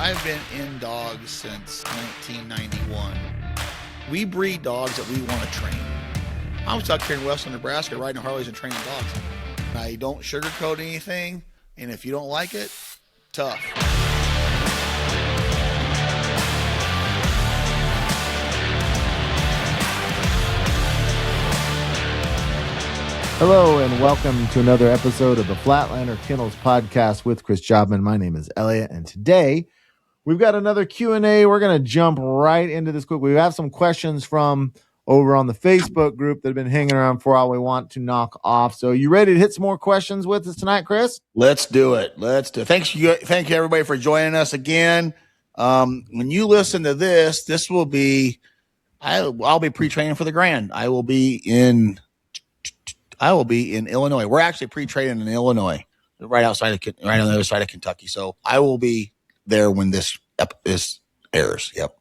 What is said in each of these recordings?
I've been in dogs since 1991. We breed dogs that we want to train. I was out here in western Nebraska riding Harleys and training dogs. I don't sugarcoat anything, and if you don't like it, tough. Hello and welcome to another episode of the Flatlander Kennels podcast with Chris Jobman. My name is Elliot, and today we've got another Q&A. We're going to jump right into this quick. We have some questions from over on the Facebook group that have been hanging around for a while we want to knock off. So you ready to hit some more questions with us tonight, Chris? Let's do it. Thank you everybody for joining us again. When you listen to this will be, I'll be pre-training for the Grand. I will be in Illinois. We're actually pre-training in Illinois, right on the other side of Kentucky. So I will be there when this airs. Yep.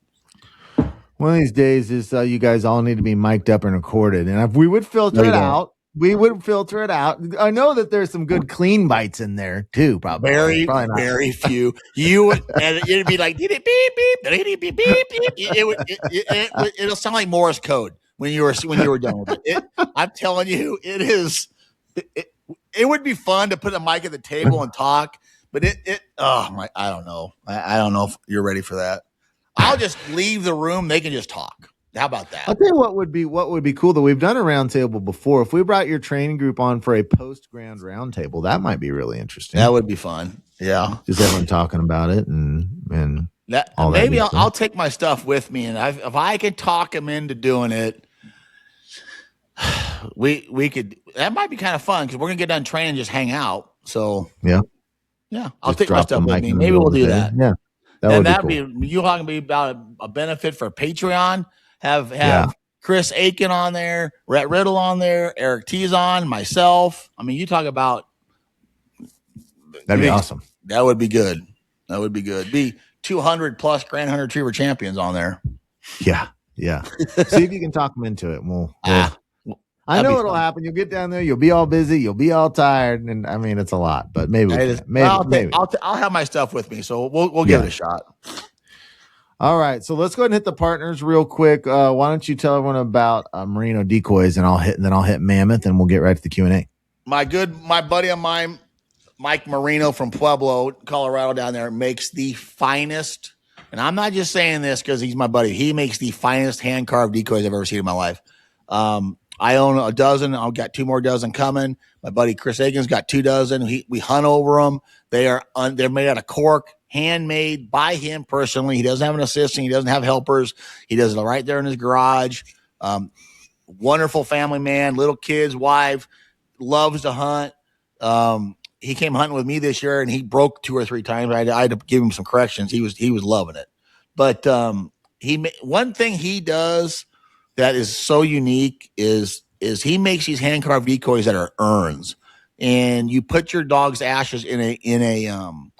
One of these days is you guys all need to be mic'd up and recorded. And if we would filter it out, I know that there's some good clean bites in there too, probably. Very few. You would, and it'd be like, beep, beep, beep, beep, beep, beep. It'll sound like Morse code when you were done with it. I'm telling you, it is. It would be fun to put a mic at the table and talk, but I don't know. I don't know if you're ready for that. I'll just leave the room. They can just talk. How about that? I'll tell you what would be cool, though. We've done a roundtable before. If we brought your training group on for a post-ground roundtable, that might be really interesting. That would be fun. Yeah. Just everyone talking about it and that, all maybe that I'll take my stuff with me, and if I can talk them into doing it, we could. That might be kind of fun because we're gonna get done training and just hang out. So yeah. I'll take my stuff with me. Maybe we'll do that. Yeah. That'd be you talking to me about a benefit for Patreon. Have Chris Aiken on there, Rhett Riddle on there, Eric T's on, myself. I mean, you talk about that'd be awesome. That would be good. Be 200 plus Grand Hunter Retriever champions on there. Yeah. See if you can talk them into it. I know it'll happen. You'll get down there. You'll be all busy. You'll be all tired, and I mean it's a lot. But maybe I'll have my stuff with me, so we'll give it a shot. All right, so let's go ahead and hit the partners real quick. Why don't you tell everyone about Marino Decoys, and I'll hit Mammoth, and we'll get right to the Q&A. My buddy of mine, Mike Marino from Pueblo, Colorado, down there, makes the finest. And I'm not just saying this because he's my buddy. He makes the finest hand carved decoys I've ever seen in my life. I own a dozen. I've got 2 more dozen coming. My buddy Chris Aiken's got 2 dozen. We hunt over them. They're made out of cork, handmade by him personally. He doesn't have an assistant. He doesn't have helpers. He does it right there in his garage. Wonderful family man, little kids, wife, loves to hunt. He came hunting with me this year and he broke 2 or 3 times. I had to give him some corrections. He was loving it. But one thing he does that is so unique is he makes these hand carved decoys that are urns, and you put your dog's ashes in a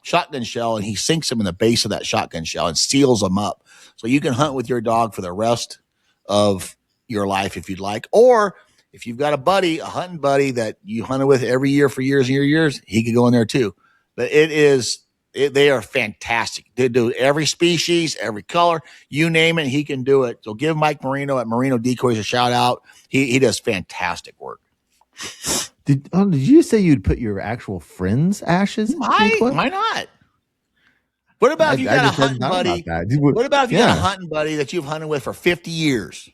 shotgun shell, and he sinks them in the base of that shotgun shell and seals them up, so you can hunt with your dog for the rest of your life if you'd like, or if you've got a hunting buddy that you hunted with every year for years and years, he could go in there too. But they are fantastic. They do every species, every color, you name it, he can do it. So give Mike Marino at Marino Decoys a shout out. He does fantastic work. Did you say you'd put your actual friends' ashes? Why not? What about if you got a hunting buddy? What about if you got a hunting buddy that you've hunted with for 50 years?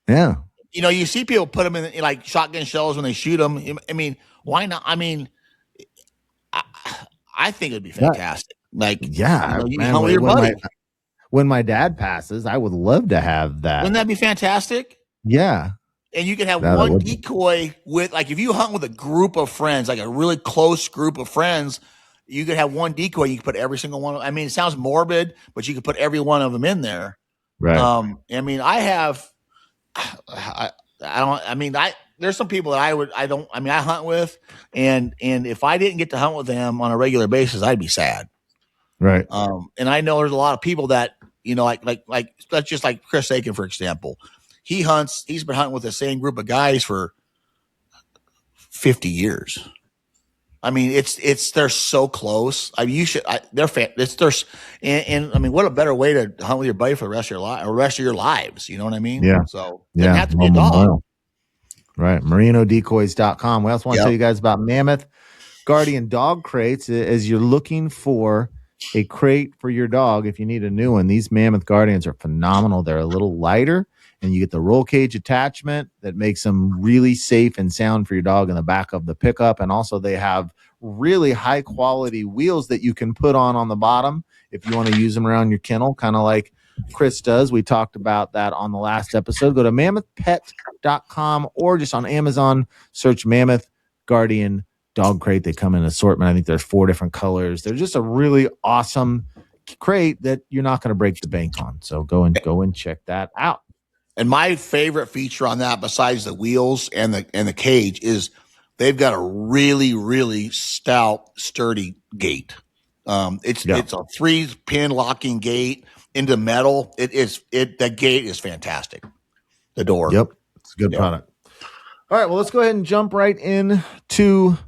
Yeah. You know, you see people put them in like shotgun shells when they shoot them. I mean, why not? I mean, I think it'd be fantastic. When my dad passes, I would love to have that. Wouldn't that be fantastic? Yeah. And you can have one decoy with, like, if you hunt with a group of friends, like a really close group of friends, you could have one decoy. You could put every single one. I mean, it sounds morbid, but you could put every one of them in there. Right. I mean, there's some people that I hunt with, and if I didn't get to hunt with them on a regular basis, I'd be sad. Right. And I know there's a lot of people that, you know, like that's just like Chris Aiken, for example. He's been hunting with the same group of guys for 50 years. I mean, they're so close. I mean, they're and I mean, what a better way to hunt with your buddy for the rest of your life, or rest of your lives. You know what I mean? Yeah. So it doesn't Yeah. have to be a dog. Right. MarinoDecoys.com. We also want to tell you guys about Mammoth Guardian dog crates. As you're looking for a crate for your dog, if you need a new one, these Mammoth Guardians are phenomenal. They're a little lighter, and you get the roll cage attachment that makes them really safe and sound for your dog in the back of the pickup. And also, they have really high quality wheels that you can put on the bottom if you want to use them around your kennel, kind of like Chris does. We talked about that on the last episode. Go to mammothpet.com or just on Amazon, search Mammoth Guardian dog crate. They come in assortment. I think there's 4 different colors. They're just a really awesome crate that you're not going to break the bank on. So go and check that out. And my favorite feature on that, besides the wheels and the cage, is they've got a really, really stout, sturdy gate. It's a 3-pin locking gate into metal. The gate is fantastic. The door. Yep. It's a good product. All right. Well, let's go ahead and jump right into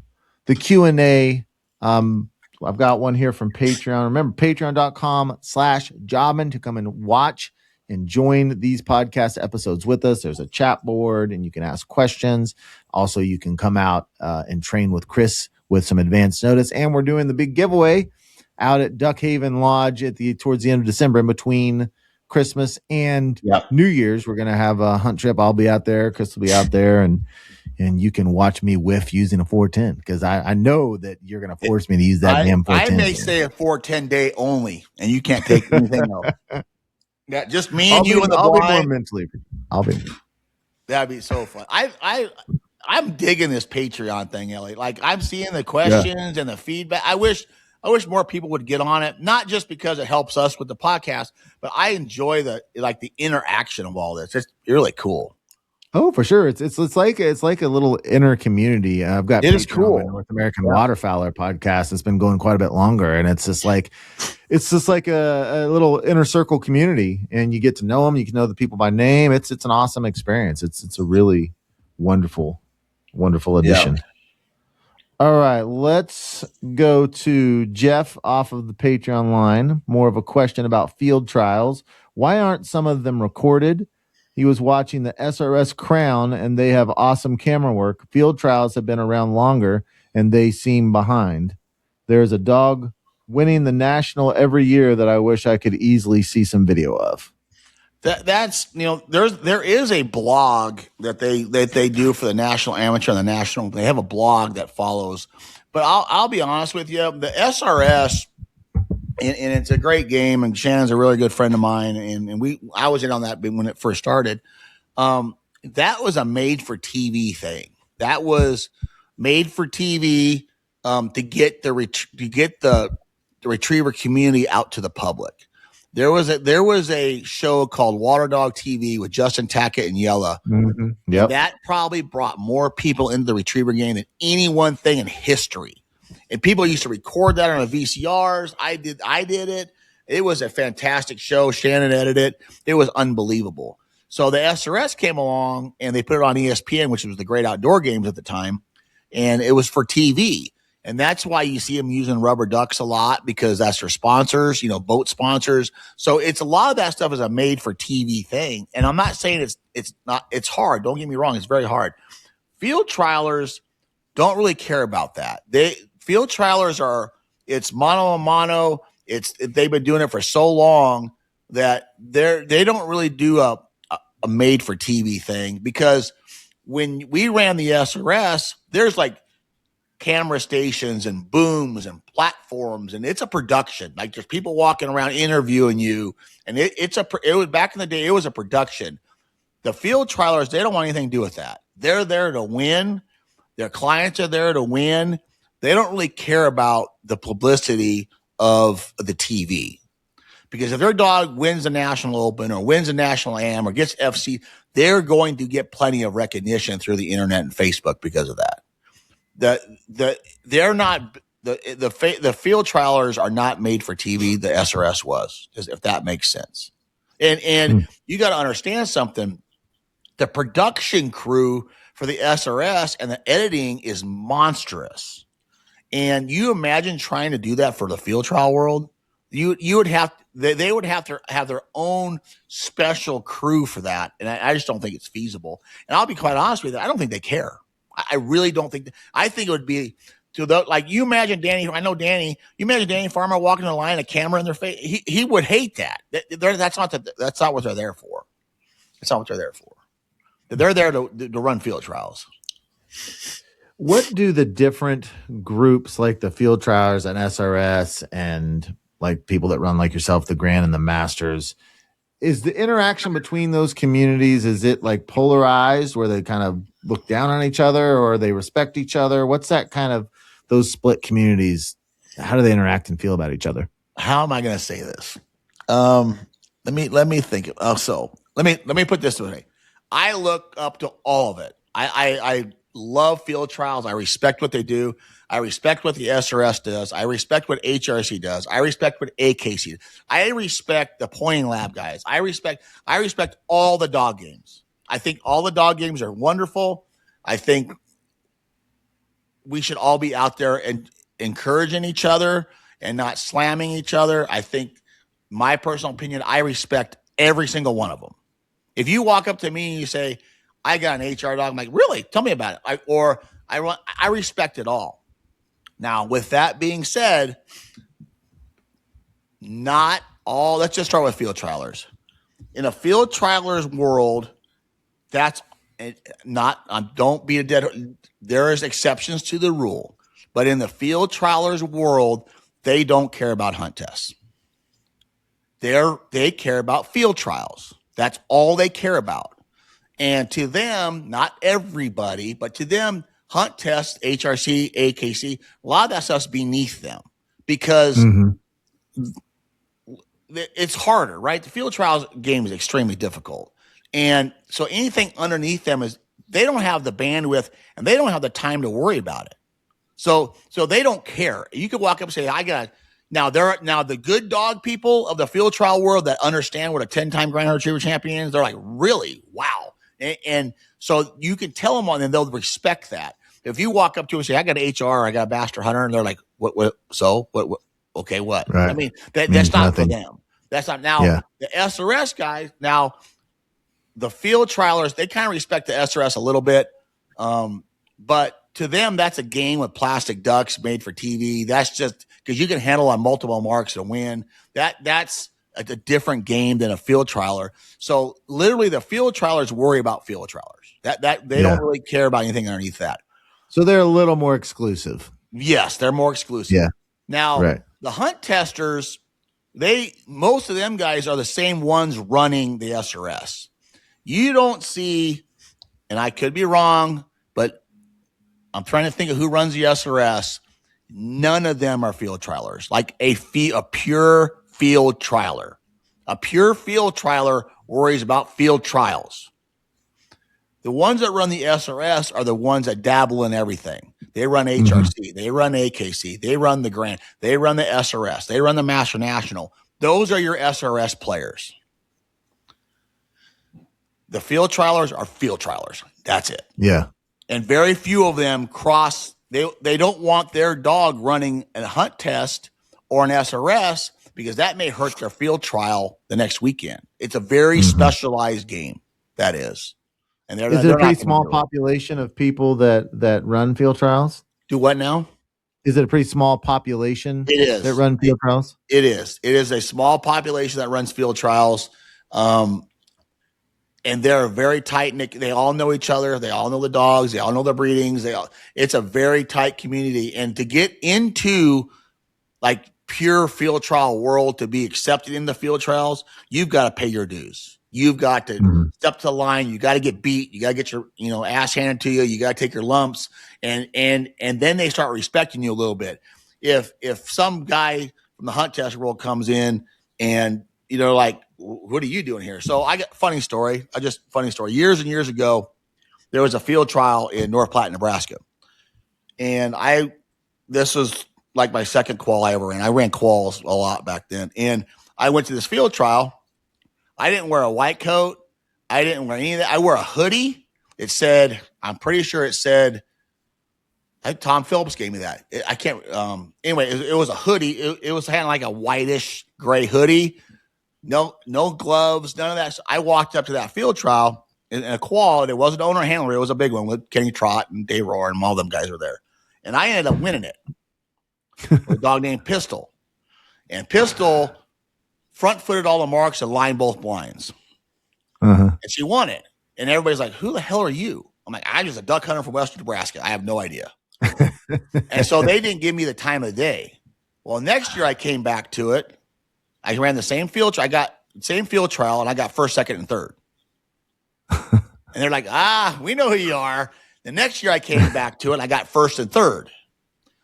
the Q&A. I've got one here from Patreon. Remember, patreon.com/Jobman to come and watch and join these podcast episodes with us. There's a chat board and you can ask questions. Also, you can come out and train with Chris with some advance notice. And we're doing the big giveaway out at Duck Haven Lodge towards the end of December, in between Christmas and New Year's. We're going to have a hunt trip. I'll be out there. Chris will be out there, and you can watch me whiff using a 410, because I know that you're going to force me to use that damn 410. I may say a 410 day only, and you can't take anything else. Yeah, just me and you in the blind. I'll be more mentally. That'd be so fun. I'm digging this Patreon thing, Ellie. Like, I'm seeing the questions and the feedback. I wish more people would get on it, not just because it helps us with the podcast, but I enjoy the interaction of all this. It's really cool. Oh, for sure. It's like a little inner community. I've got it is cool. North American Waterfowler podcast. It's been going quite a bit longer, and it's just like a little inner circle community, and you get to know them. You can know the people by name. It's an awesome experience. It's a really wonderful addition. Yeah. All right, let's go to Jeff off of the Patreon line. More of a question about field trials. Why aren't some of them recorded? He was watching the SRS Crown, and they have awesome camera work. Field trials have been around longer, and they seem behind. There's a dog winning the national every year that I wish I could easily see some video of. That's there is a blog that they do for the National Amateur and the National. They have a blog that follows, but I'll be honest with you, the SRS, and it's a great game, and Shannon's a really good friend of mine, and I was in on that when it first started. That was a made for TV thing. That was made for TV to get the retriever community out to the public. There was a show called Water Dog TV with Justin Tackett and Yella. Mm-hmm. Yep. That probably brought more people into the retriever game than any one thing in history. And people used to record that on the VCRs. I did it. It was a fantastic show. Shannon edited it. It was unbelievable. So the SRS came along and they put it on ESPN, which was the Great Outdoor Games at the time. And it was for TV. And that's why you see them using rubber ducks a lot, because that's their sponsors, boat sponsors. So it's a lot of that stuff is a made for TV thing. And I'm not saying it's hard. Don't get me wrong. It's very hard. Field trialers don't really care about that. Field trialers it's mano a mano. They've been doing it for so long that they don't really do a made for TV thing, because when we ran the SRS, there's like camera stations and booms and platforms, and it's a production. Like, there's people walking around interviewing you, and it was back in the day, it was a production. The field trialers, they don't want anything to do with that. They're there to win. Their clients are there to win. They don't really care about the publicity of the TV, because if their dog wins the National Open or wins the National Am or gets FC, they're going to get plenty of recognition through the internet and Facebook because of that. They're not the field trialers are not made for TV. The SRS was, if that makes sense. And you got to understand something. The production crew for the SRS and the editing is monstrous. And you imagine trying to do that for the field trial world? You would have they would have to have their own special crew for that, and I just don't think it's feasible. And I'll be quite honest with you, I don't think they care. I really don't think. I think it would be to the like you imagine Danny. I know Danny. You imagine Danny Farmer walking the line, a camera in their face. He would hate that. That's not what they're there for. That's not what they're there for. They're there to run field trials. What do the different groups like the field trials and SRS and like people that run like yourself, the Grand and the Masters, is the interaction between those communities, is it like polarized where they kind of look down on each other or they respect each other? What's that kind of those split communities? How do they interact and feel about each other? How am I going to say this? Let me think. So let me put this way. I look up to all of it. I love field trials. I respect what they do. I respect what the SRS does. I respect what HRC does. I respect what AKC does. I respect the pointing lab guys. I respect all the dog games. I think all the dog games are wonderful. I think we should all be out there and encouraging each other and not slamming each other. I think, my personal opinion, I respect every single one of them. If you walk up to me and you say, I got an HR dog, I'm like, really? Tell me about it. I respect it all. Now, with that being said, not all, let's just start with field trialers. In a field trialers world, that's not, don't be a dead, there is exceptions to the rule. But in the field trialers world, they don't care about hunt tests. They care about field trials. That's all they care about. And to them, not everybody, but to them, hunt tests, HRC, AKC, a lot of that stuff's beneath them because it's harder, right? The field trials game is extremely difficult. And so anything underneath them is, they don't have the bandwidth and they don't have the time to worry about it. So they don't care. You could walk up and say, now the good dog people of the field trial world that understand what a 10-time Grand Retriever champion is, they're like, really? Wow. And so you can tell them on, and they'll respect that. If you walk up to them and say, I got an HR, I got a Bastard Hunter, and they're like, what, okay, what? Right. I mean, that's not nothing. for them. That's not, now the SRS guys, now the field trialers, they kind of respect the SRS a little bit. But to them, that's a game with plastic ducks made for TV. That's just because you can handle on multiple marks and win. That's a different game than a field trialer. So literally the field trialers worry about field trialers. That they don't really care about anything underneath that. So they're a little more exclusive. Yes, they're more exclusive. Yeah. Now, the hunt testers, most of them guys are the same ones running the SRS. You don't see, and I could be wrong, but I'm trying to think of who runs the SRS. None of them are field trialers, like a pure field trialer. A pure field trialer worries about field trials. The ones that run the SRS are the ones that dabble in everything. They run HRC, they run AKC, they run the Grand, they run the SRS, they run the Master National. Those are your SRS players. The field trialers are field trialers. That's it. Yeah. And very few of them cross. They don't want their dog running a hunt test or an SRS because that may hurt their field trial the next weekend. It's a very specialized game. That is. And is it a pretty small population of people that run field trials? Do what now? Is it a pretty small population? It is. That run field trials? It is. It is a small population that runs field trials. And they're very tight knit. They all know each other. They all know the dogs. They all know the breedings. It's a very tight community. And to get into like pure field trial world, to be accepted in the field trials, you've got to pay your dues. You've got to step to the line. You got to get beat. You got to get your, ass handed to you. You got to take your lumps. And then they start respecting you a little bit. If some guy from the hunt test world comes in and, like, what are you doing here? So I got funny story. Years and years ago, there was a field trial in North Platte, Nebraska. And this was like my second qual I ever ran. I ran quals a lot back then. And I went to this field trial. I didn't wear a white coat. I didn't wear any of that. I wore a hoodie. I'm pretty sure it said Tom Phillips gave me that. I can't. Anyway, it was a hoodie. It was kind of like a whitish gray hoodie. No gloves, none of that. So I walked up to that field trial in a qual, and it wasn't owner handler. It was a big one with Kenny Trott and Dave Rohr, and all them guys were there. And I ended up winning it with a dog named Pistol. And Pistol front-footed all the marks and lined both blinds. And she won it. And everybody's like, who the hell are you? I'm like, I'm just a duck hunter from western Nebraska. I have no idea. And so they didn't give me the time of the day. Well, next year I came back to it. I ran the same field. I got same field trial, and I got first, second, and third. And they're like, we know who you are. The next year I came back to it. I got first and third.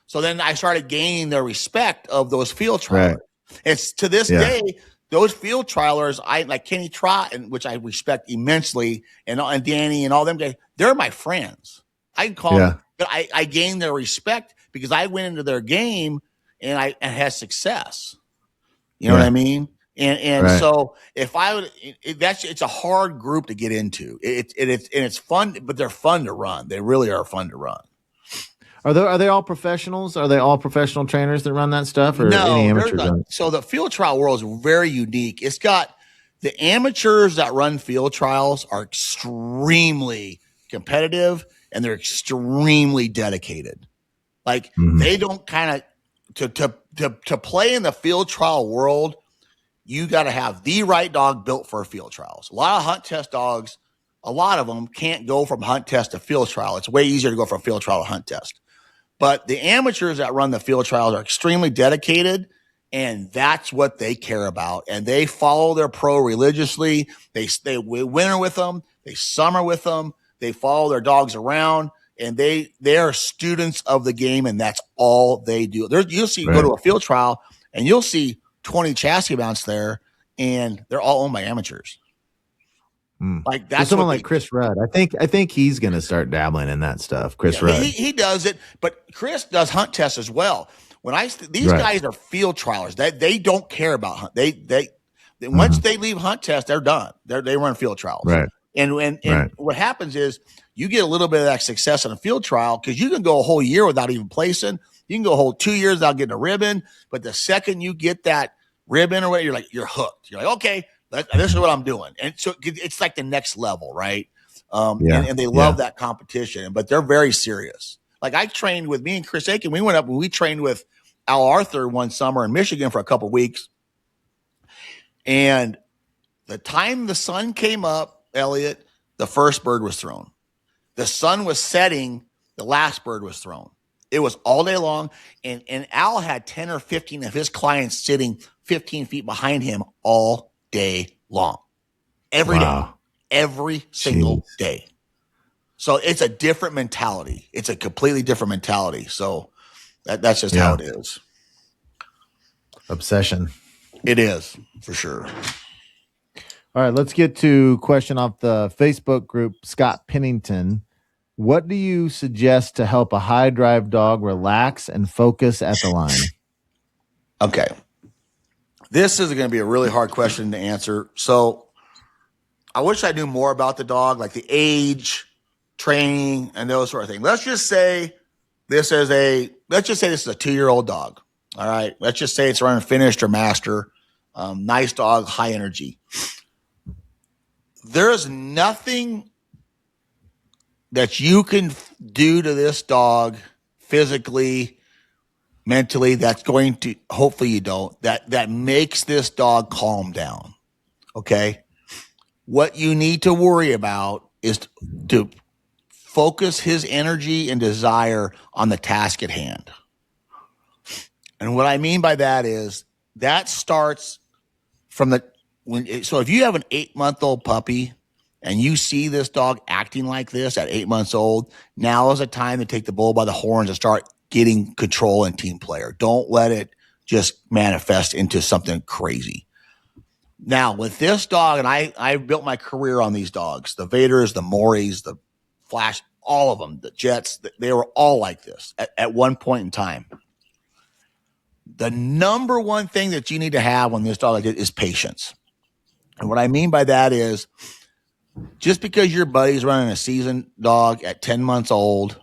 So then I started gaining the respect of those field trialers. Right. It's to this day, those field trialers, I like Kenny Trott, and which I respect immensely, and Danny and all them guys. They're my friends. I can call them, but I gained their respect because I went into their game and had success. You know what I mean? And so if I would, it's a hard group to get into. It's fun, but they're fun to run. They really are fun to run. Are they all professionals? Are they all professional trainers that run that stuff, or no, any amateurs? So the field trial world is very unique. It's got the amateurs that run field trials are extremely competitive and they're extremely dedicated. Like they don't kind of to play in the field trial world, you got to have the right dog built for field trials. A lot of hunt test dogs, a lot of them can't go from hunt test to field trial. It's way easier to go from field trial to hunt test. But the amateurs that run the field trials are extremely dedicated, and that's what they care about. And they follow their pro religiously. They winter with them. They summer with them. They follow their dogs around, and they are students of the game, and that's all they do. You'll see go to a field trial, and you'll see 20 chassis mounts there, and they're all owned by amateurs. Like that's someone like Chris Rudd. I think he's going to start dabbling in that stuff. Chris Rudd. He does it, but Chris does hunt tests as well. When these guys are field trialers, they don't care about hunt. They once they leave hunt test, they're done. They run field trials. Right. And what happens is you get a little bit of that success in a field trial because you can go a whole year without even placing. You can go a whole 2 years without getting a ribbon. But the second you get that ribbon or whatever, you're hooked. You're like, okay, this is what I'm doing. And so it's like the next level, right? And they love that competition, but they're very serious. Like I trained with me and Chris Aiken. We went up and we trained with Al Arthur one summer in Michigan for a couple of weeks. And the time the sun came up, Elliot, the first bird was thrown. The sun was setting, the last bird was thrown. It was all day long. And Al had 10 or 15 of his clients sitting 15 feet behind him all day long, every day, every single day. So it's a different mentality. It's a completely different mentality. So that's just how it is. Obsession. It is for sure. All right, let's get to question off the Facebook group. Scott Pennington, what do you suggest to help a high drive dog relax and focus at the line? Okay. This is going to be a really hard question to answer. So I wish I knew more about the dog, like the age, training, and those sort of things. Let's just say this is a 2-year-old dog. All right. Let's just say it's running finished or master. Nice dog, high energy. There is nothing that you can do to this dog physically, mentally, that's going to, hopefully you don't, that makes this dog calm down. Okay. What you need to worry about is to focus his energy and desire on the task at hand. And what I mean by that is that starts from so if you have an 8-month-old puppy and you see this dog acting like this at 8 months old, now is a time to take the bull by the horns and start getting control and team player. Don't let it just manifest into something crazy. Now, with this dog, and I built my career on these dogs, the Vaders, the Mories, the Flash, all of them, the Jets, they were all like this at one point in time. The number one thing that you need to have when this dog is patience. And what I mean by that is just because your buddy's running a seasoned dog at 10 months old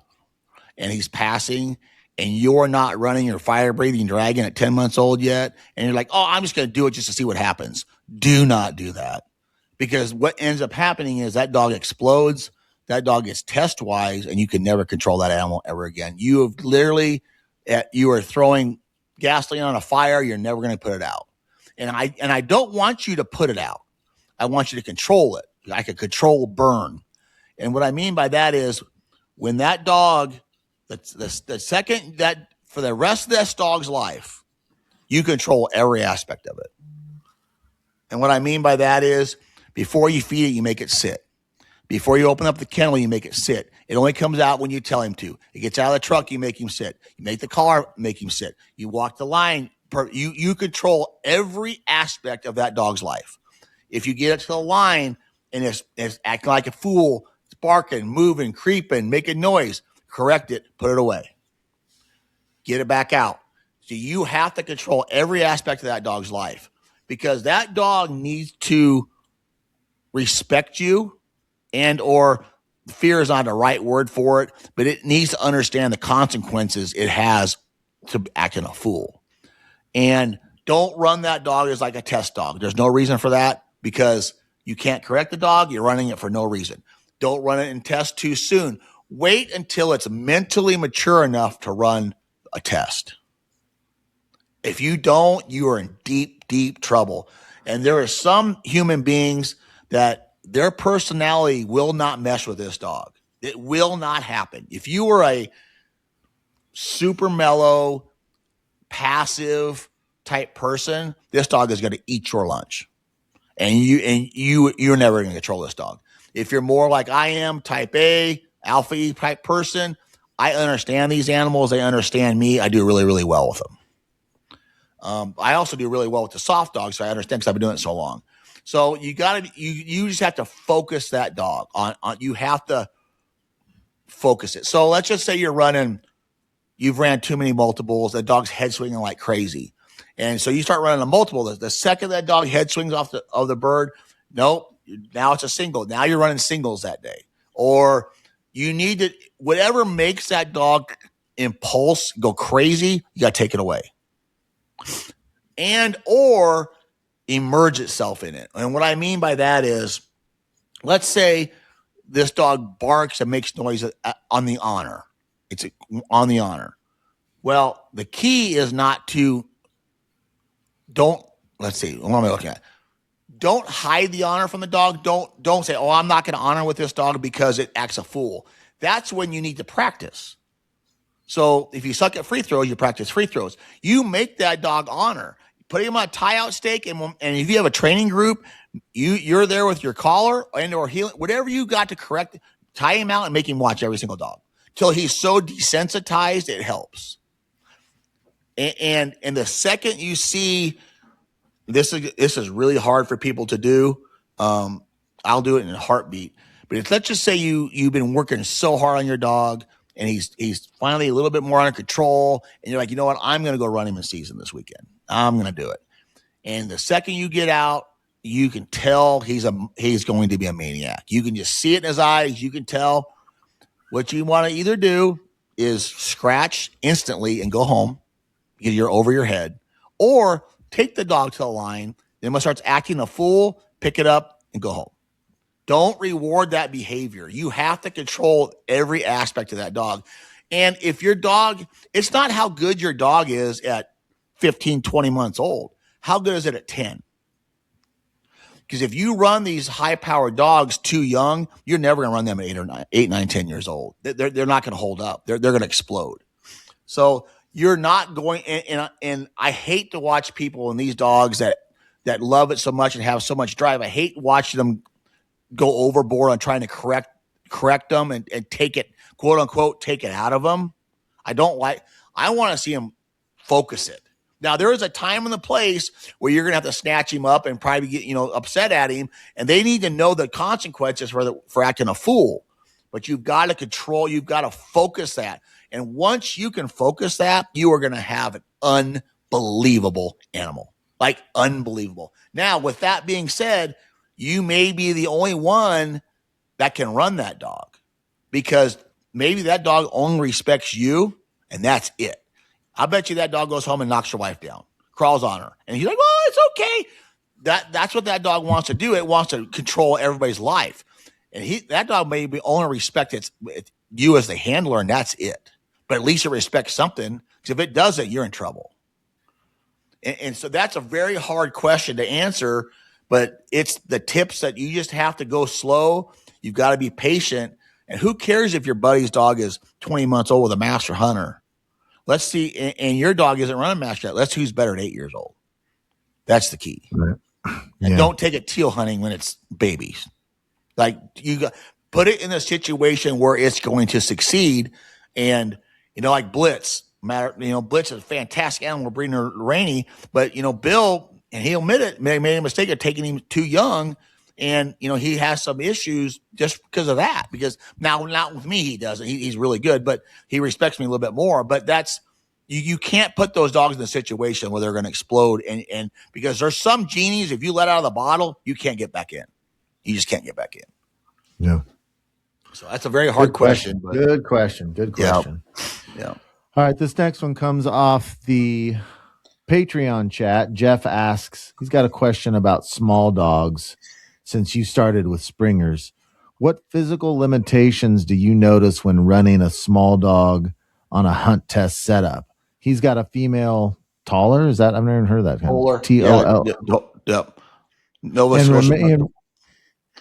and he's passing and you're not running your fire breathing dragon at 10 months old yet, and you're like, oh, I'm just going to do it just to see what happens. Do not do that, because what ends up happening is that dog explodes. That dog gets test wise, and you can never control that animal ever again. You have literally, you are throwing gasoline on a fire. You're never going to put it out. And I don't want you to put it out. I want you to control it. I could control burn. And what I mean by that is when that dog, the second that for the rest of this dog's life, you control every aspect of it. And what I mean by that is before you feed it, you make it sit. Before you open up the kennel, you make it sit. It only comes out when you tell him to. It gets out of the truck, you make him sit. You make the car, make him sit. You walk the line. You control every aspect of that dog's life. If you get it to the line and it's acting like a fool, it's barking, moving, creeping, making noise, correct it, put it away. Get it back out. So you have to control every aspect of that dog's life, because that dog needs to respect you, and or fear is not the right word for it, but it needs to understand the consequences it has to acting a fool. And don't run that dog as like a test dog. There's no reason for that, because you can't correct the dog. You're running it for no reason. Don't run it in test too soon. Wait until it's mentally mature enough to run a test. If you don't, you are in deep, deep trouble. And there are some human beings that their personality will not mesh with this dog. It will not happen. If you were a super mellow, passive type person, this dog is going to eat your lunch. And you're never going to control this dog. If you're more like I am, type A, alpha E type person, I understand these animals. They understand me. I do really, really well with them. I also do really well with the soft dogs, so I understand because I've been doing it so long. So you just have to focus that dog on. You have to focus it. So let's just say you've ran too many multiples. The dog's head swinging like crazy, and so you start running a multiple. The second that dog head swings off of the bird, nope. Now it's a single. Now you're running singles that day, or you need to whatever makes that dog impulse go crazy. You got to take it away. And or immerse itself in it. And what I mean by that is, let's say this dog barks and makes noise on the honor. It's on the honor. Well, the key is not to let's see, what am I looking at? Don't hide the honor from the dog. Don't say, oh, I'm not going to honor with this dog because it acts a fool. That's when you need to practice. So if you suck at free throws, you practice free throws. You make that dog honor. Put him on a tie-out stake, and if you have a training group, you're there with your collar or healing, whatever you got to correct, tie him out and make him watch every single dog till he's so desensitized it helps. And the second you see this is really hard for people to do. I'll do it in a heartbeat. But let's just say you've been working so hard on your dog, and he's finally a little bit more under control, and you're like, you know what? I'm going to go run him in season this weekend. I'm going to do it. And the second you get out, you can tell he's going to be a maniac. You can just see it in his eyes. You can tell. What you want to either do is scratch instantly and go home because you're over your head, or take the dog to the line. Then when it starts acting a fool, pick it up and go home. Don't reward that behavior. You have to control every aspect of that dog. And if your dog, it's not how good your dog is at 15, 20 months old. How good is it at 10? Because if you run these high-powered dogs too young, you're never going to run them at 8, 9, 10 years old. They're not going to hold up. They're going to explode. So you're not going, and I hate to watch people in these dogs that love it so much and have so much drive. I hate watching them go overboard on trying to correct them and take it, quote unquote, take it out of them. I want to see them focus it. Now, there is a time and a place where you're going to have to snatch him up and probably get, upset at him, and they need to know the consequences for acting a fool. But you've got to control, you've got to focus that. And once you can focus that, you are going to have an unbelievable animal. Like unbelievable. Now, with that being said, you may be the only one that can run that dog, because maybe that dog only respects you, and that's it. I bet you that dog goes home and knocks your wife down, crawls on her, and he's like, "Well, it's okay." That's what that dog wants to do. It wants to control everybody's life, and that dog maybe only respects you as the handler, and that's it. But at least it respects something. Because if it doesn't, you're in trouble. And so that's a very hard question to answer. But it's the tips that you just have to go slow. You've got to be patient. And who cares if your buddy's dog is 20 months old with a master hunter? Let's see. And your dog isn't running master yet. Let's see who's better at 8 years old. That's the key. Right. And don't take it teal hunting when it's babies. Like put it in a situation where it's going to succeed. And, like Blitz. Blitz is a fantastic animal breeder, Rainey. But, Bill, and he'll admit it, made a mistake of taking him too young. And, he has some issues just because of that. Because now, not with me, he doesn't. He's really good, but he respects me a little bit more. But that's, you can't put those dogs in a situation where they're going to explode. And because there's some genies, if you let out of the bottle, you can't get back in. You just can't get back in. Yeah. So that's a very hard question. Good question. Yeah. All right. This next one comes off the Patreon chat. Jeff asks, he's got a question about small dogs. Since you started with springers, what physical limitations do you notice when running a small dog on a hunt test setup? He's got a female taller. Is that? I've never heard that. Toller. TOL. Yep. Nova Scotia.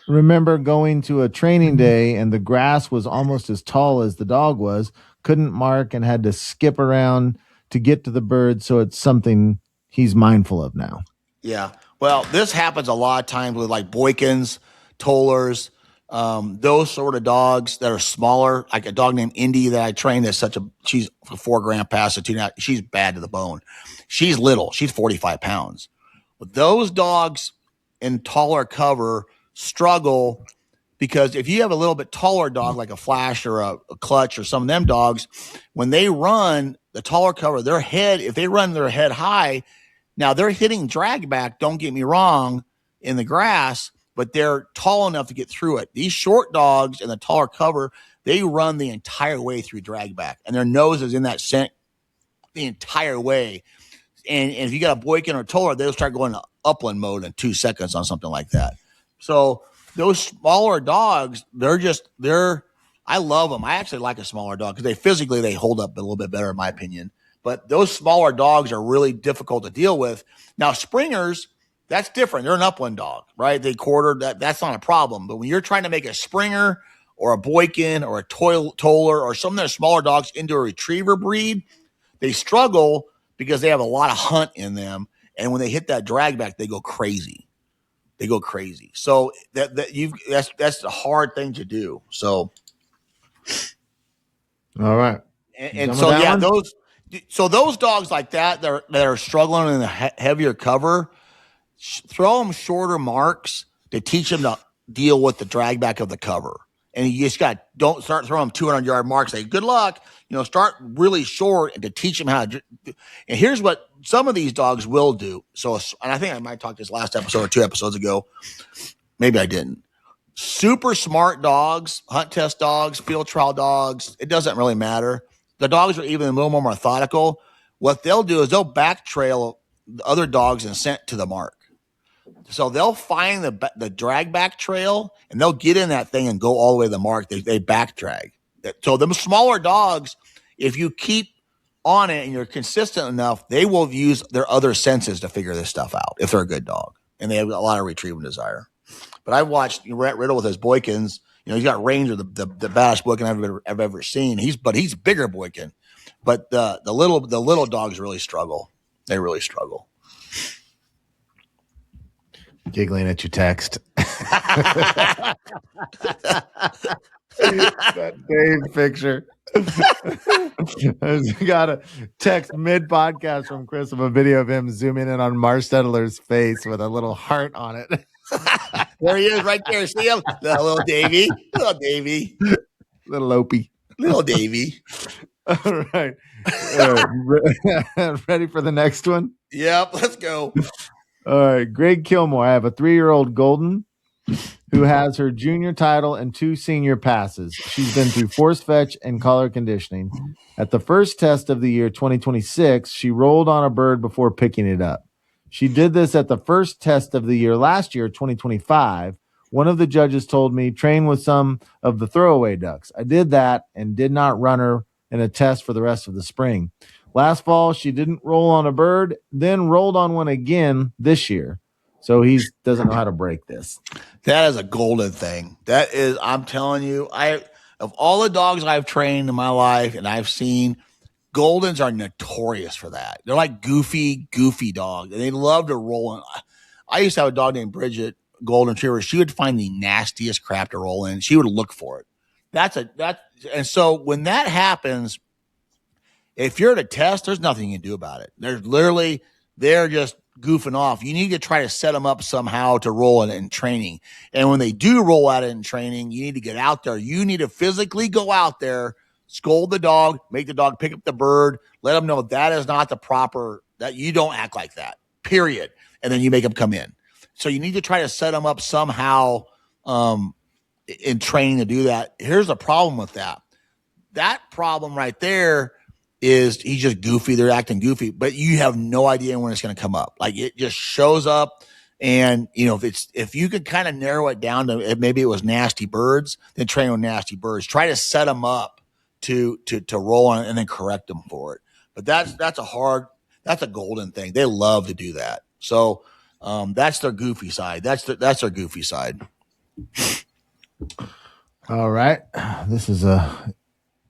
Remember going to a training day and the grass was almost as tall as the dog was, couldn't mark and had to skip around to get to the bird. So it's something he's mindful of now. Yeah. Well, this happens a lot of times with like Boykins, Tollers, those sort of dogs that are smaller, like a dog named Indy that I trained she's a 4 gram pass, she's bad to the bone. She's little. She's 45 pounds. But those dogs in taller cover struggle because if you have a little bit taller dog like a Flash or a Clutch or some of them dogs, when they run the taller cover, if they run their head high, now they're hitting drag back, don't get me wrong, in the grass, but they're tall enough to get through it. These short dogs in the taller cover, they run the entire way through drag back, and their nose is in that scent the entire way. And if you got a Boykin or Toller, they'll start going to upland mode in 2 seconds on something like that. So those smaller dogs, I love them. I actually like a smaller dog because they hold up a little bit better in my opinion. But those smaller dogs are really difficult to deal with. Now, springers, that's different. They're an upland dog, right? They quarter, that's not a problem. But when you're trying to make a springer or a Boykin or a Toller or some of their smaller dogs into a retriever breed, they struggle because they have a lot of hunt in them. And when they hit that drag back, they go crazy. So that's a hard thing to do. So, all right. And so, yeah, those dogs like that are struggling in the heavier cover, throw them shorter marks to teach them to deal with the drag back of the cover. And you just don't start throwing them 200-yard marks. Say, good luck. Start really short and to teach them how to. And here's what some of these dogs will do. So, and I think I might talk this last episode or 2 episodes ago. Maybe I didn't. Super smart dogs, hunt test dogs, field trial dogs. It doesn't really matter. The dogs are even a little more methodical. What they'll do is they'll back trail the other dogs and scent to the mark. So they'll find the drag back trail and they'll get in that thing and go all the way to the mark. They back drag. So them smaller dogs, if you keep on it and you're consistent enough, they will use their other senses to figure this stuff out if they're a good dog and they have a lot of retrieval desire. But I've watched Rhett Riddle with his Boykins. He's got range of the baddest Boykin I've ever seen. He's bigger Boykin, but the little dogs really struggle. They really struggle. Giggling at your text. That Dave picture. I got a text mid-podcast from Chris of a video of him zooming in on Mar Stettler's face with a little heart on it. There he is right there. See him? Little Davy. Little Opie. Little Davy. All right. Ready for the next one? Yep, let's go. All right. Greg Kilmore. I have a 3-year-old golden who has her junior title and 2 senior passes. She's been through force fetch and collar conditioning. At the first test of the year 2026, she rolled on a bird before picking it up. She did this at the first test of the year last year, 2025. One of the judges told me, train with some of the throwaway ducks. I did that and did not run her in a test for the rest of the spring. Last fall, she didn't roll on a bird, then rolled on one again this year. So he doesn't know how to break this. That is a golden thing. That is, I'm telling you, of all the dogs I've trained in my life and I've seen, Goldens are notorious for that. They're like goofy dogs, and they love to roll in. I used to have a dog named Bridget, Golden Retriever. She would find the nastiest crap to roll in. She would look for it. And so when that happens, if you're at a test, there's nothing you can do about it. They're just goofing off. You need to try to set them up somehow to roll it in training. And when they do roll at it in training, you need to get out there. You need to physically go out there, scold the dog, make the dog pick up the bird, let them know that is not the proper, that you don't act like that, period. And then you make them come in. So you need to try to set them up somehow in training to do that. Here's the problem with that. That problem right there is he's just goofy. They're acting goofy, but you have no idea when it's going to come up. Like, it just shows up. And, if you could kind of narrow it down to maybe it was nasty birds, then train with nasty birds. Try to set them up to roll on it and then correct them for it. But that's a golden thing. They love to do that. So that's their goofy side. That's their goofy side. All right. This is a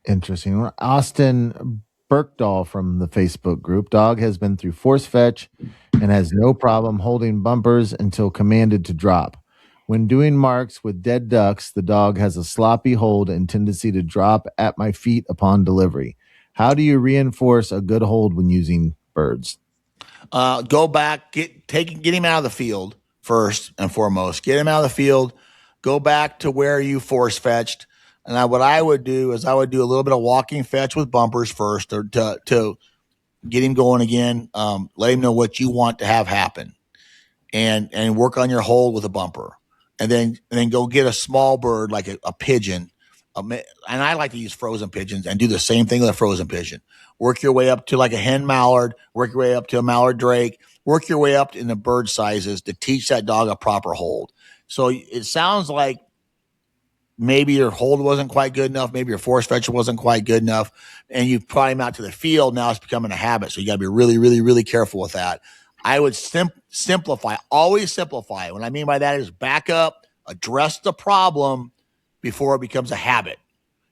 interesting one. Austin Berkdahl from the Facebook group. Dog has been through force fetch and has no problem holding bumpers until commanded to drop. When doing marks with dead ducks, the dog has a sloppy hold and tendency to drop at my feet upon delivery. How do you reinforce a good hold when using birds? Go back, get him out of the field first and foremost. Get him out of the field. Go back to where you force fetched. And what I would do is I would do a little bit of walking fetch with bumpers first, or to get him going again. Let him know what you want to have happen, and work on your hold with a bumper, and then go get a small bird like a pigeon. And I like to use frozen pigeons and do the same thing with a frozen pigeon. Work your way up to like a hen mallard. Work your way up to a mallard drake. Work your way up in the bird sizes to teach that dog a proper hold. So it sounds like maybe your hold wasn't quite good enough. Maybe your force fetch wasn't quite good enough. And you brought him out to the field. Now it's becoming a habit. So you got to be really, really, really careful with that. I would simplify, always simplify. What I mean by that is back up, address the problem before it becomes a habit.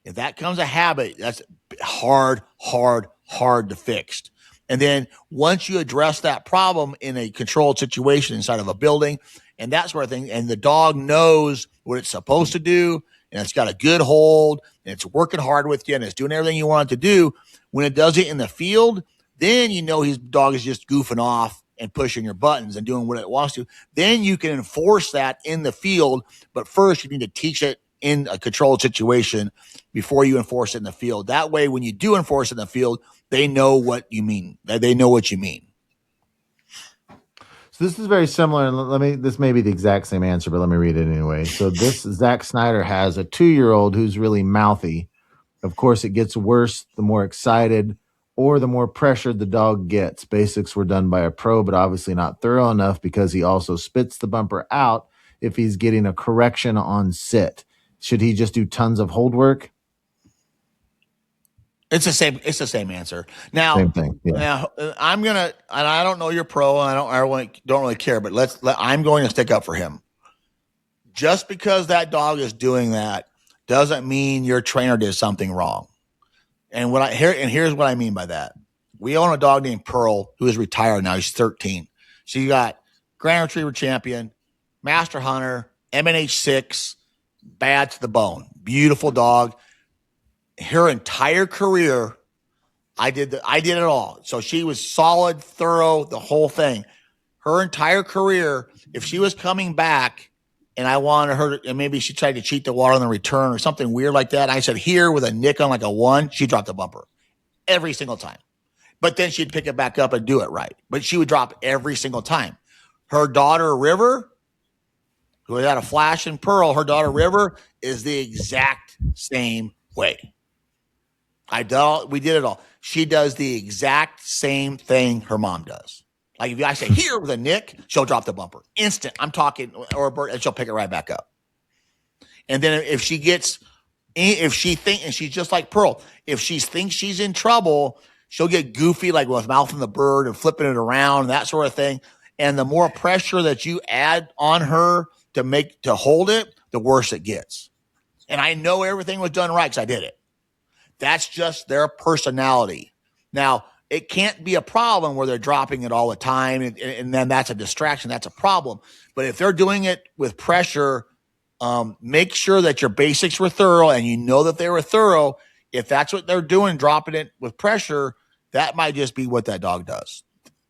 If that becomes a habit, that's hard to fix. And then once you address that problem in a controlled situation inside of a building and that sort of thing, and the dog knows what it's supposed to do, and it's got a good hold, and it's working hard with you, and it's doing everything you want it to do, when it does it in the field, then you know his dog is just goofing off and pushing your buttons and doing what it wants to. Then you can enforce that in the field, but first you need to teach it in a controlled situation before you enforce it in the field. That way, when you do enforce it in the field, they know what you mean. They know what you mean. So this is very similar, and this may be the exact same answer, but let me read it anyway. So this Zach Snyder has a 2-year-old who's really mouthy. Of course, it gets worse the more excited or the more pressured the dog gets. Basics were done by a pro, but obviously not thorough enough because he also spits the bumper out if he's getting a correction on sit. Should he just do tons of hold work? It's the same answer. Now, same thing. Yeah. Now I'm gonna, and I don't know your pro, and I don't really care, but I'm going to stick up for him. Just because that dog is doing that doesn't mean your trainer did something wrong. And here's what I mean by that. We own a dog named Pearl who is retired now. She's 13. She got Grand Retriever champion, Master Hunter, MNH6, bad to the bone, beautiful dog. Her entire career, I did it all. So she was solid, thorough, the whole thing. Her entire career, if she was coming back and I wanted her to, and maybe she tried to cheat the water on the return or something weird like that, I said, here with a nick on like a 1, she dropped the bumper every single time. But then she'd pick it back up and do it right. But she would drop every single time. Her daughter, River, who had a Flash and Pearl, her daughter River, is the exact same way. We did it all. She does the exact same thing her mom does. Like if I say here with a nick, she'll drop the bumper instant. I'm talking or a bird, and she'll pick it right back up. And then if she thinks, and she's just like Pearl, if she thinks she's in trouble, she'll get goofy, like with mouthing the bird and flipping it around, that sort of thing. And the more pressure that you add on her to hold it, the worse it gets. And I know everything was done right because I did it. That's just their personality. Now, it can't be a problem where they're dropping it all the time, and then that's a distraction. That's a problem. But if they're doing it with pressure, make sure that your basics were thorough, and you know that they were thorough. If that's what they're doing, dropping it with pressure, that might just be what that dog does.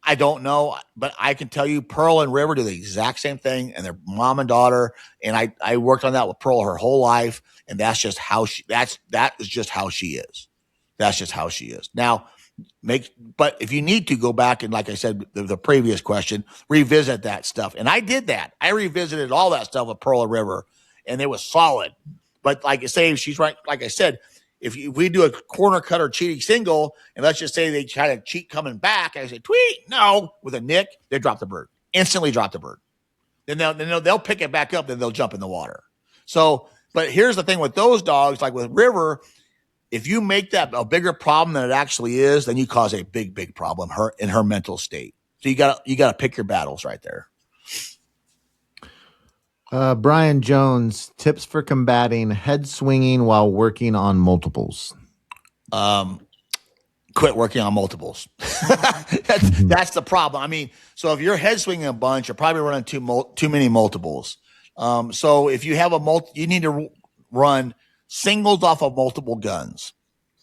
I don't know, but I can tell you Pearl and River do the exact same thing, and they're mom and daughter. And I worked on that with Pearl her whole life, and that's just how that is just how she is. That's just how she is. Now, but if you need to go back and, like I said, the previous question, revisit that stuff. And I did that. I revisited all that stuff with Pearl and River, and it was solid. But like I say, she's right. Like I said, if we do a corner cutter cheating single, and let's just say they try to cheat coming back, I say, tweet, no, with a nick, they drop the bird. Instantly drop the bird. Then they'll pick it back up, then they'll jump in the water. So, but here's the thing with those dogs, like with River, if you make that a bigger problem than it actually is, then you cause a big, big problem in her mental state. So you gotta pick your battles right there. Brian Jones, tips for combating head swinging while working on multiples. Quit working on multiples. That's the problem. I mean, so if you're head swinging a bunch, you're probably running too many multiples. So if you have you need to run singles off of multiple guns.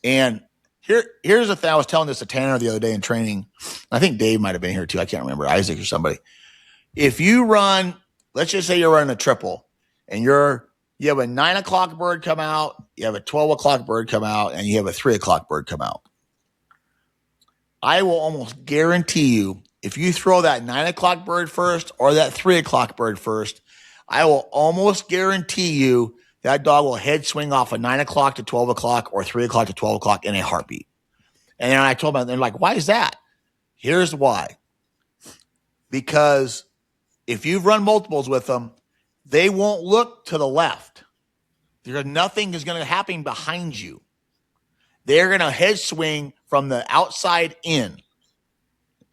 And here's the thing. I was telling this to Tanner the other day in training. I think Dave might have been here too. I can't remember, Isaac or somebody. If you run, let's just say you're running a triple, and you have a 9 o'clock bird come out, you have a 12 o'clock bird come out, and you have a 3 o'clock bird come out. I will almost guarantee you, if you throw that 9 o'clock bird first or that 3 o'clock bird first, I will almost guarantee you that dog will head swing off of 9 o'clock to 12 o'clock or 3 o'clock to 12 o'clock in a heartbeat. And then I told them, they're like, why is that? Here's why. Because if you've run multiples with them, they won't look to the left. Nothing is going to happen behind you. They're going to head swing from the outside in.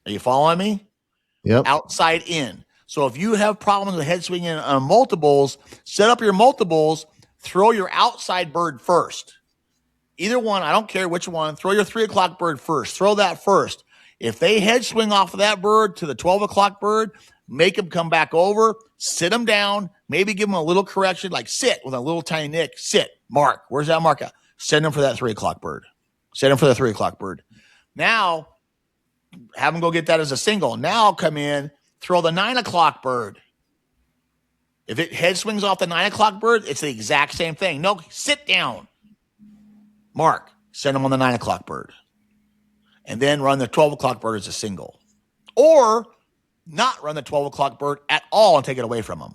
Are you following me? Yep. Outside in. So if you have problems with head swinging on multiples, set up your multiples, throw your outside bird first. Either one, I don't care which one, throw your 3 o'clock bird first. Throw that first. If they head swing off of that bird to the 12 o'clock bird, make them come back over, sit them down, maybe give them a little correction, like sit with a little tiny nick, sit, mark. Where's that mark at? Send them for that 3 o'clock bird. Send them for the 3 o'clock bird. Now, have them go get that as a single. Now come in, throw the 9 o'clock bird. If it head swings off the 9 o'clock bird, it's the exact same thing. No, sit down. Mark, send them on the 9 o'clock bird. And then run the 12 o'clock bird as a single. Or not run the 12 o'clock bird at all and take it away from them.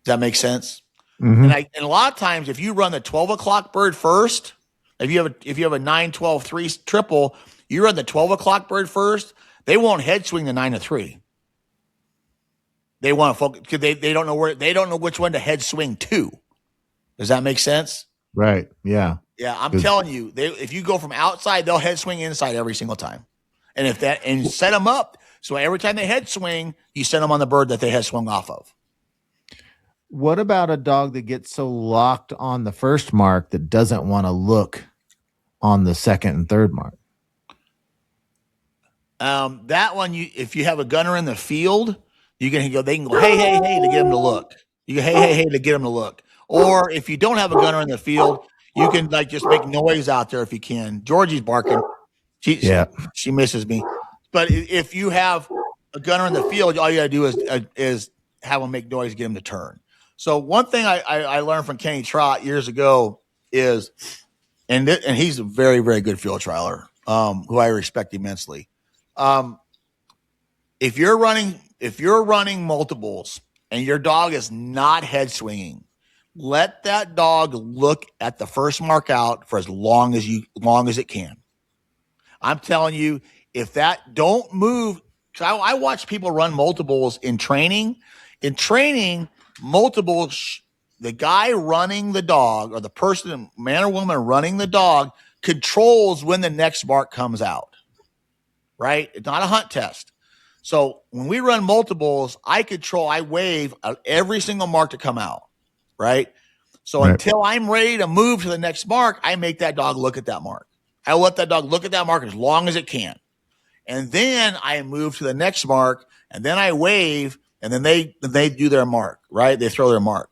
Does that make sense? Mm-hmm. And a lot of times, if you run the 12 o'clock bird first, if you have a 9, 12, 3 triple, you run the 12 o'clock bird first, they won't head swing the 9 to 3. They want to focus because they don't know which one to head swing to. Does that make sense? Right. Yeah. Yeah. I'm telling you, if you go from outside, they'll head swing inside every single time. And set them up so every time they head swing, you send them on the bird that they head swung off of. What about a dog that gets so locked on the first mark that doesn't want to look on the second and third mark? That one, if you have a gunner in the field, they can go, hey, hey, hey, to get them to look. You go, hey, hey, hey, to get them to look. Or if you don't have a gunner in the field, you can just make noise out there if you can. Georgie's barking. She misses me. But if you have a gunner in the field, all you got to do is have them make noise, get them to turn. So one thing I learned from Kenny Trott years ago is, and he's a very, very good field trialer, who I respect immensely. If you're running multiples and your dog is not head swinging, let that dog look at the first mark out for as long as it can. I'm telling you, if that don't move, because I watch people run multiples in training. In training, multiples, the guy running the dog or the person, man or woman running the dog, controls when the next mark comes out. Right? It's not a hunt test. So when we run multiples, I wave every single mark to come out. Right? So until I'm ready to move to the next mark, I make that dog look at that mark. I let that dog look at that mark as long as it can. And then I move to the next mark, and then I wave, and then they do their mark, right? They throw their mark.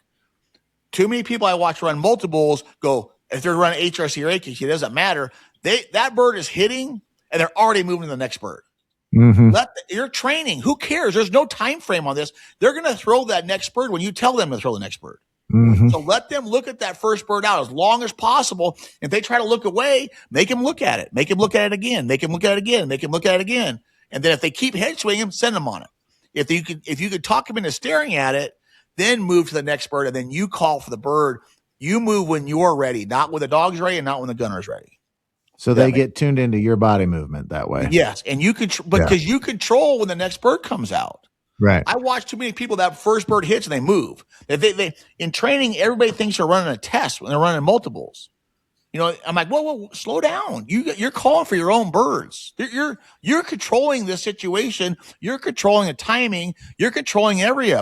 Too many people I watch run multiples go, if they're running HRC or AKC, it doesn't matter. That bird is hitting, and they're already moving to the next bird. Mm-hmm. You're training. Who cares? There's no time frame on this. They're going to throw that next bird when you tell them to throw the next bird. Mm-hmm. So let them look at that first bird out as long as possible. If they try to look away, make them look at it. Make them look at it again. Make them look at it again. Make them look at it again. And then if they keep head swinging, send them on it. If you could talk them into staring at it, then move to the next bird, and then you call for the bird. You move when you're ready, not when the dog's ready and not when the gunner's ready. So they get tuned into your body movement that way. Yes, and you could, because you control when the next bird comes out. Right. I watch too many people that first bird hits and they move. They in training, everybody thinks they're running a test when they're running multiples. I'm like, whoa, slow down. You're calling for your own birds. You're controlling this situation. You're controlling the timing. You're controlling every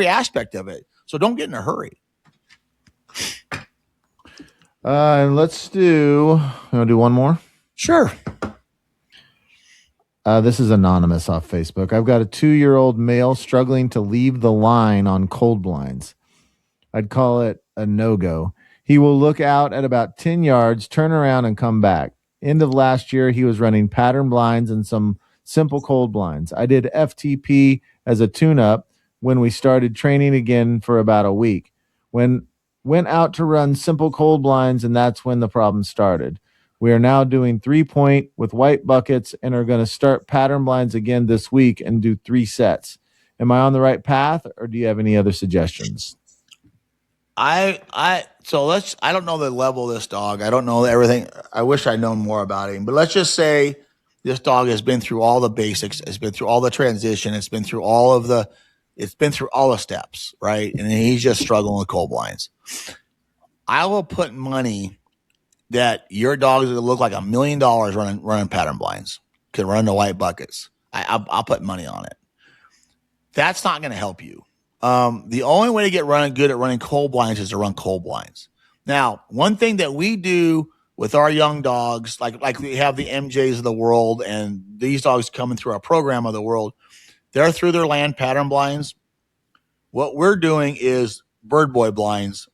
aspect of it. So don't get in a hurry. Let's do. You want to do one more? Sure. This is anonymous off Facebook. I've got a 2-year-old male struggling to leave the line on cold blinds. I'd call it a no-go. He will look out at about 10 yards, turn around, and come back. End of last year, he was running pattern blinds and some simple cold blinds. I did FTP as a tune-up when we started training again for about a week. Went out to run simple cold blinds, and that's when the problem started. We are now doing 3-point with white buckets and are going to start pattern blinds again this week and do 3 sets. Am I on the right path, or do you have any other suggestions? I don't know the level of this dog. I don't know everything. I wish I'd known more about him, but let's just say this dog has been through all the basics. It's been through all the transition. It's been through all the steps, right? And he's just struggling with cold blinds. I will put money that your dog is going to look like $1 million running pattern blinds, can run the white buckets. I'll put money on it. That's not going to help you. The only way to get good at running cold blinds is to run cold blinds. Now, one thing that we do with our young dogs, like we have the MJs of the world, and these dogs coming through our program of the world, they're through their land pattern blinds. What we're doing is bird boy blinds.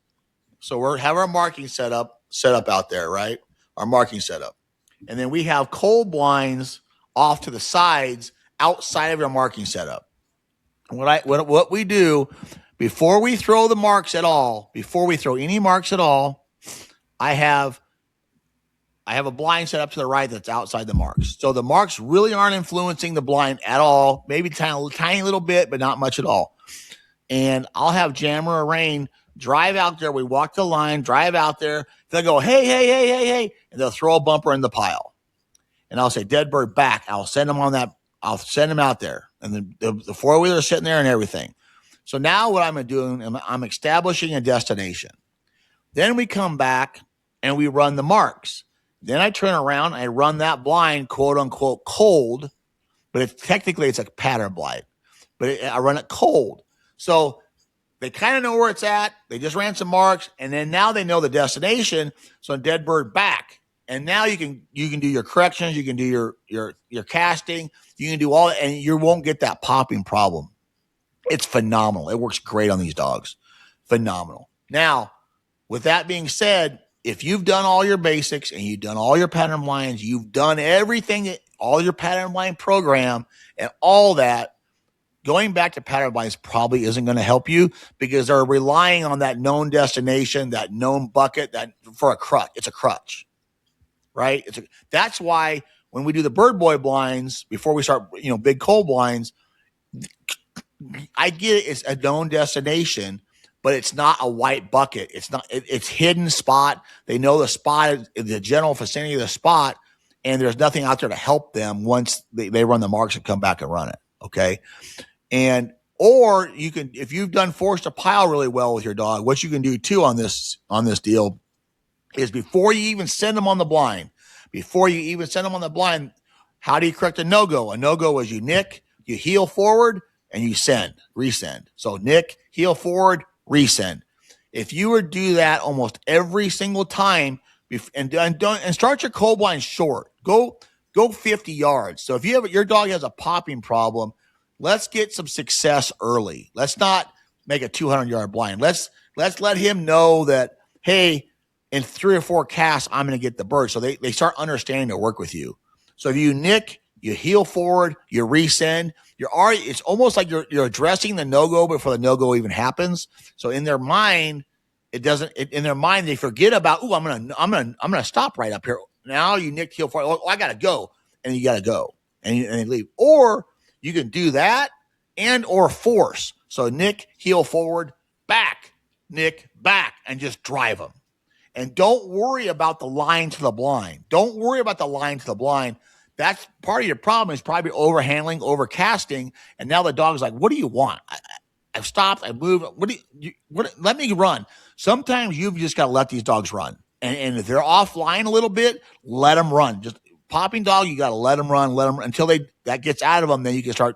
So we have our marking set up out there, right? Our marking setup. And then we have cold blinds off to the sides outside of our marking setup. What we do before we throw the marks at all, before we throw any marks at all, I have a blind set up to the right that's outside the marks. So the marks really aren't influencing the blind at all, maybe tiny little bit, but not much at all. And I'll have Jammer or Rain drive out there. We walk the line, drive out there. They'll go, hey, and they'll throw a bumper in the pile. And I'll say, dead bird back. I'll send them out there. And the four-wheeler is sitting there and everything. So now what I'm doing, I'm establishing a destination. Then we come back and we run the marks. Then I turn around, I run that blind, quote unquote, cold, but technically it's a pattern blind. But I run it cold. So they kind of know where it's at. They just ran some marks, and then now they know the destination. So dead bird back, and now you can do your corrections. You can do your casting. You can do all, and you won't get that popping problem. It's phenomenal. It works great on these dogs. Phenomenal. Now, with that being said, if you've done all your basics and you've done all your pattern blinds, you've done everything, all your pattern blind program and all that, going back to pattern blinds probably isn't going to help you because they're relying on that known destination, that known bucket, that for a crutch. It's a crutch, right? That's why when we do the bird boy blinds, before we start, big cold blinds, I get it, it's a known destination, but it's not a white bucket. It's not. It's hidden spot. They know the spot, the general vicinity of the spot, and there's nothing out there to help them once they run the marks and come back and run it. Okay, and or you can, if you've done force to pile really well with your dog, what you can do too on this deal is before you even send them on the blind, how do you correct a no-go? A no-go is you nick, you heel forward, and you resend. So nick, heel forward, resend. If you would do that almost every single time, and start your cold blind short, go 50 yards. So if your dog has a popping problem, let's get some success early. Let's not make a 200-yard blind. Let's let him know that, hey, in 3 or 4 casts, I'm going to get the bird. So they start understanding to work with you. So if you nick, you heel forward, you resend, it's almost like you're addressing the no-go before the no-go even happens. So in their mind, they forget about, I'm gonna stop right up here. Now you nick, heel forward. I gotta go, and you gotta go, and they leave. Or you can do that or force. So nick, heel forward, back, nick, back, and just drive them. And don't worry about the line to the blind. That's part of your problem, is probably overhandling, overcasting. And now the dog's like, what do you want? I've stopped, I moved. Let me run. Sometimes you've just got to let these dogs run. And if they're offline a little bit, let them run. Just popping dog, you got to let them run until that gets out of them. Then you can start,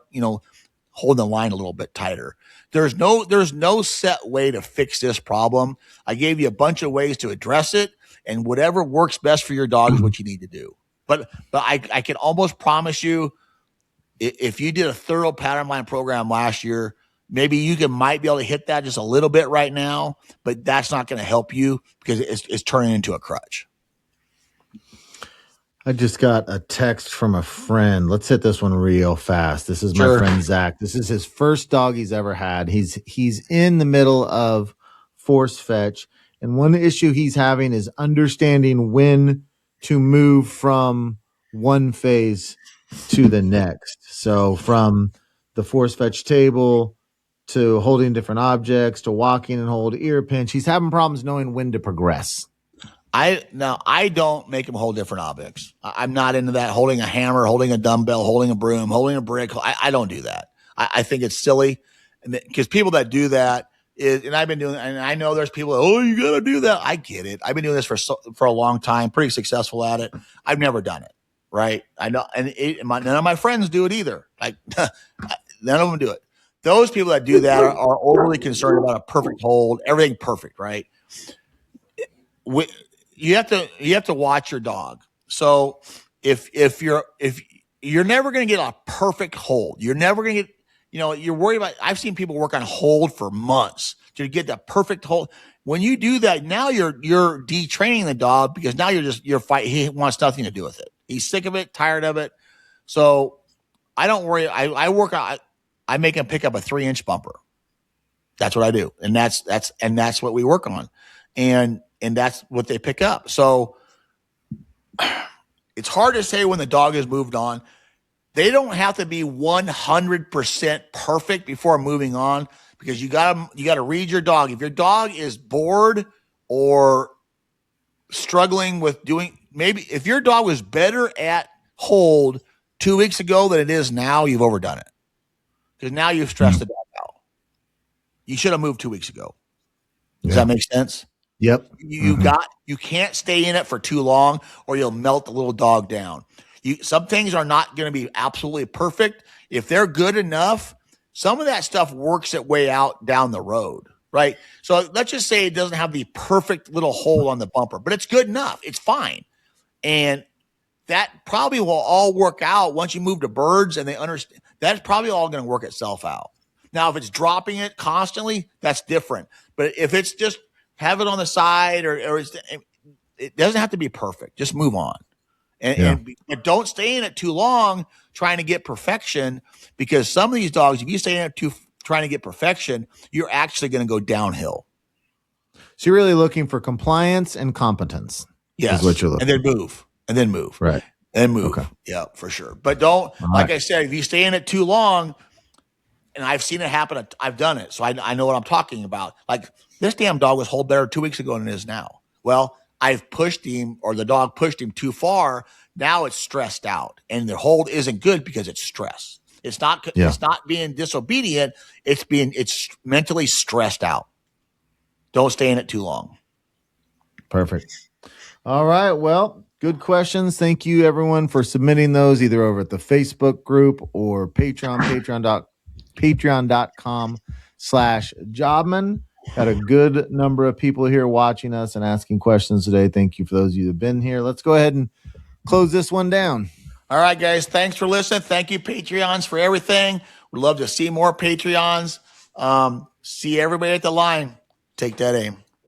holding the line a little bit tighter. There's no set way to fix this problem. I gave you a bunch of ways to address it, and whatever works best for your dog is what you need to do. But I can almost promise you, if you did a thorough pattern line program last year, maybe you might be able to hit that just a little bit right now, but that's not going to help you because it's turning into a crutch. I just got a text from a friend. Let's hit this one real fast. This is my friend Zach. This is his first dog he's ever had. He's in the middle of force fetch, and one issue he's having is understanding when to move from one phase to the next. So from the force fetch table to holding different objects to walking and hold ear pinch, he's having problems knowing when to progress. I don't make him hold different objects. I'm not into that. Holding a hammer, holding a dumbbell, holding a broom, holding a brick. I don't do that. I think it's silly, because people that do that and I've been doing, and I know there's people that, you got to do that. I get it. I've been doing this for a long time, pretty successful at it. I've never done it. Right. I know. And none of my friends do it either. Like none of them do it. Those people that do that are overly concerned about a perfect hold, everything perfect. Right. You have to watch your dog. So if you're never going to get a perfect hold, you're never going to get, you're worried about, I've seen people work on hold for months to get the perfect hold. When you do that, now you're detraining the dog, because now you're fighting. He wants nothing to do with it. He's sick of it, tired of it. So I don't worry. I make him pick up a 3-inch bumper. That's what I do. And that's what we work on. And that's what they pick up. So it's hard to say when the dog has moved on. They don't have to be 100% perfect before moving on, because you got to read your dog. If your dog is bored or struggling with maybe if your dog was better at hold 2 weeks ago than it is now, you've overdone it, because now you've stressed the dog out. You should have moved 2 weeks ago. Does that make sense? Yep. You can't stay in it for too long, or you'll melt the little dog down. Some things are not going to be absolutely perfect. If they're good enough, some of that stuff works its way out down the road, right? So let's just say it doesn't have the perfect little hole on the bumper, but it's good enough. It's fine. And that probably will all work out once you move to birds and they understand. That's probably all going to work itself out. Now, if it's dropping it constantly, that's different. But if it's just have it on the side, or it doesn't have to be perfect. Just move on. But don't stay in it too long trying to get perfection, because some of these dogs, if you stay in it trying to get perfection, you're actually going to go downhill. So you're really looking for compliance and competence. Yes. Is what you're looking and then move. Right. And move. Okay. Yeah, for sure. But don't, like I said, if you stay in it too long, and I've seen it happen. I've done it, so I know what I'm talking about. Like this damn dog was hold better 2 weeks ago than it is now. Well, I've pushed him, or the dog pushed him too far. Now it's stressed out, and the hold isn't good because it's stress. It's not. Yeah. It's not being disobedient. It's mentally stressed out. Don't stay in it too long. Perfect. All right. Well, good questions. Thank you, everyone, for submitting those either over at the Facebook group or Patreon, patreon.com/Jobman. Got a good number of people here watching us and asking questions today. Thank you for those of you that have been here. Let's go ahead and close this one down. All right, guys. Thanks for listening. Thank you, Patreons, for everything. We'd love to see more Patreons. See everybody at the line. Take that aim.